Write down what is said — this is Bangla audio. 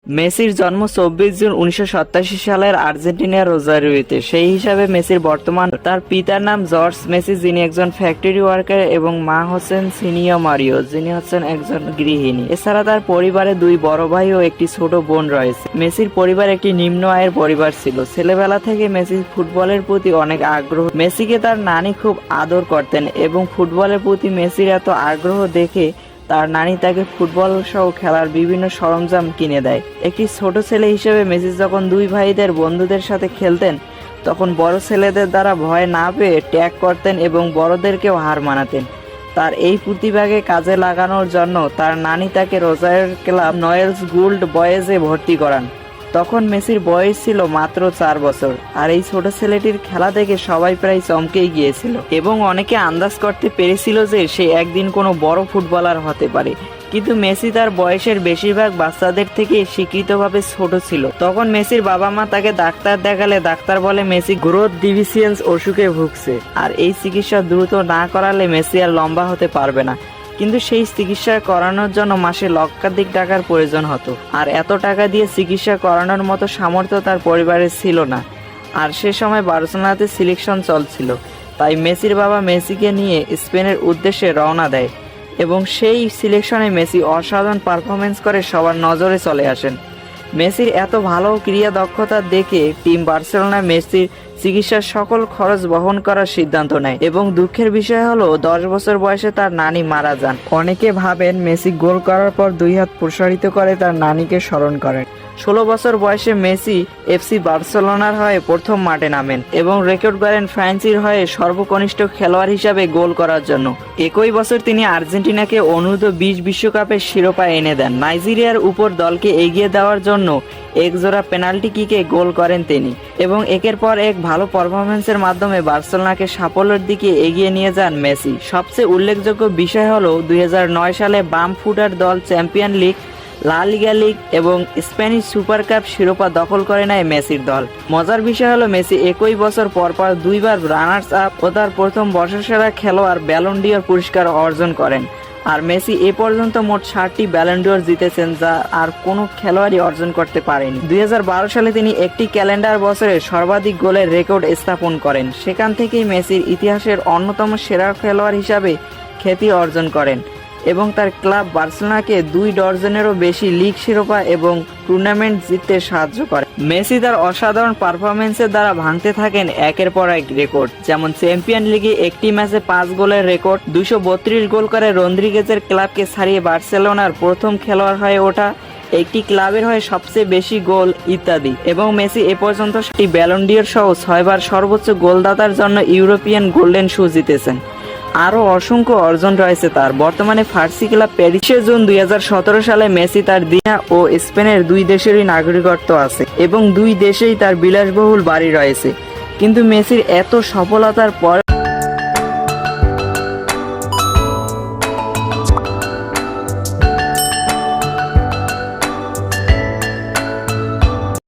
মেসির জন্ম 24 জুন 1987 সালের আর্জেন্টিনার রোজারিওতে। সেই হিসাবে মেসির বর্তমান তার পিতার নাম জর্জ মেসি, যিনি একজন ফ্যাক্টরি ওয়ার্কার, এবং মা হচ্ছেন সিনিয়া মারিও, যিনি হচ্ছেন একজন গৃহিণী। এছাড়া তার পরিবারে দুই বড় ভাই ও একটি ছোট বোন রয়েছে। মেসির পরিবার একটি নিম্ন আয়ের পরিবার ছিল। ছেলেবেলা থেকে মেসি ফুটবলের প্রতি অনেক আগ্রহ। মেসিকে তার নানি খুব আদর করতেন এবং ফুটবলের প্রতি মেসির এত আগ্রহ দেখে তার নানি তাকে ফুটবল সহ খেলার বিভিন্ন সরঞ্জাম কিনে দেয়। একটি ছোট ছেলে হিসেবে মেসি যখন দুই ভাইদের বন্ধুদের সাথে খেলতেন, তখন বড় ছেলেদের দ্বারা ভয় না পেয়ে ট্যাগ করতেন এবং বড়দেরকেও হার মানাতেন। তার এই প্রতিভাকে কাজে লাগানোর জন্য তার নানি তাকে রোজারিওর ক্লাব নয়েলস গোল্ড বয়েজে ভর্তি করান। তখন মেসির বয়স ছিল মাত্র 4 বছর। আর এই ছোট ছেলেটির খেলা দেখে সবাই প্রায় চমকেই গিয়েছিল এবং অনেকে আন্দাজ করতে পেরেছিল যে সে একদিন কোনো বড় ফুটবলার হতে পারে। কিন্তু মেসি তার বয়সের বেশিরভাগ বাচ্চাদের থেকে স্বীকৃতভাবে ছোট ছিল। তখন মেসির বাবা মা তাকে ডাক্তার দেখালে ডাক্তার বলে মেসি গ্রোথ ডিফিসিয়েন্সি অসুখে ভুগছে, আর এই চিকিৎসা দ্রুত না করালে মেসি আর লম্বা হতে পারবে না। কিন্তু সেই চিকিৎসা করানোর জন্য মাসে লক্ষাধিক টাকার প্রয়োজন হতো, আর এত টাকা দিয়ে চিকিৎসা করানোর মতো সামর্থ্য তার পরিবারের ছিল না। আর সে সময় বার্সেলোনাতে সিলেকশন চলছিল, তাই মেসির বাবা মেসিকে নিয়ে স্পেনের উদ্দেশ্যে রওনা দেয় এবং সেই সিলেকশনে মেসি অসাধারণ পারফরমেন্স করে সবার নজরে চলে আসেন। মেসির এত ভালো ক্রীড়া দক্ষতা দেখে টিম বার্সেলোনা মেসির চিকিৎসার সকল খরচ বহন করার সিদ্ধান্ত নেয় এবং দুঃখের বিষয় হলো 10 বছর বয়সে তার নানি মারা যান। অনেকে ভাবেন মেসি গোল করার পর 2 হাত প্রসারিত করে তার নানিকে স্মরণ করেন। 16 বছর বয়সে মেসি এফসি বার্সেলোনার হয়ে প্রথম মাঠে নামেন এবং রেকর্ড করেন ফ্রান্সের হয়ে সর্বকনিষ্ঠ খেলোয়াড় হিসাবে গোল করার জন্য। একই বছর তিনি আর্জেন্টিনাকে অনূর্ধ্ব-20 বিশ্বকাপের শিরোপা এনে দেন। নাইজেরিয়ার উপর দলকে এগিয়ে দেওয়ার জন্য একজোড়া পেনাল্টি কিকে গোল করেন তিনি এবং একের পর এক ভালো পারফরমেন্সের মাধ্যমে বার্সেলোনাকে সাফল্যের দিকে এগিয়ে নিয়ে যান মেসি। সবচেয়ে উল্লেখযোগ্য বিষয় হলো 2009 সালে বাম ফুটার দল চ্যাম্পিয়ন লিগ, লা লিগা লিগ এবং স্প্যানিশ সুপার কাপ শিরোপা দখল করে নেয় মেসির দল। মজার বিষয় হলো মেসি একই বছর পরপর 2 বার রানার্স আপ ও তার প্রথম বর্ষসেরা খেলোয়াড় ব্যালন ডি'অর পুরস্কার অর্জন করেন। আর মেসি এ পর্যন্ত মোট 60টি ব্যালন ডি'অর জিতেছেন, যা আর কোনো খেলোয়াড়ই অর্জন করতে পারেনি। 2012 সালে তিনি একটি ক্যালেন্ডার বছরে সর্বাধিক গোলের রেকর্ড স্থাপন করেন। সেখান থেকেই মেসির ইতিহাসের অন্যতম সেরা খেলোয়াড় হিসাবে খ্যাতি অর্জন করেন এবং তার ক্লাব বার্সেলোনাকে 2 ডজনেরও বেশি লিগ শিরোপা এবং টুর্নামেন্ট জিততে সাহায্য করে। মেসি তার অসাধারণ পারফরমেন্সের দ্বারা ভাঙতে থাকেন একের পর এক রেকর্ড, যেমন চ্যাম্পিয়ন লিগে একটি ম্যাচে 5 গোলের রেকর্ড, 232 গোল করে রদ্রিগেজের ক্লাবকে ছাড়িয়ে বার্সেলোনার প্রথম খেলোয়াড় হয়ে ওঠা, একটি ক্লাবের হয়ে সবচেয়ে বেশি গোল ইত্যাদি। এবং মেসি এ পর্যন্ত 7টি ব্যালন ডি'অর সহ 6 বার সর্বোচ্চ গোলদাতার জন্য ইউরোপিয়ান গোল্ডেন শু জিতেছেন। আরও অসংখ্য অর্জন রয়েছে তার। বর্তমানে ফার্সি ক্লাব প্যারিসে জুন 2017 সালে মেসি তার দিনা ও স্পেনের 2 দেশেরই নাগরিকত্ব আছে এবং 2 দেশেই তার বিলাসবহুল বাড়ি রয়েছে। কিন্তু মেসির এত সফলতার পর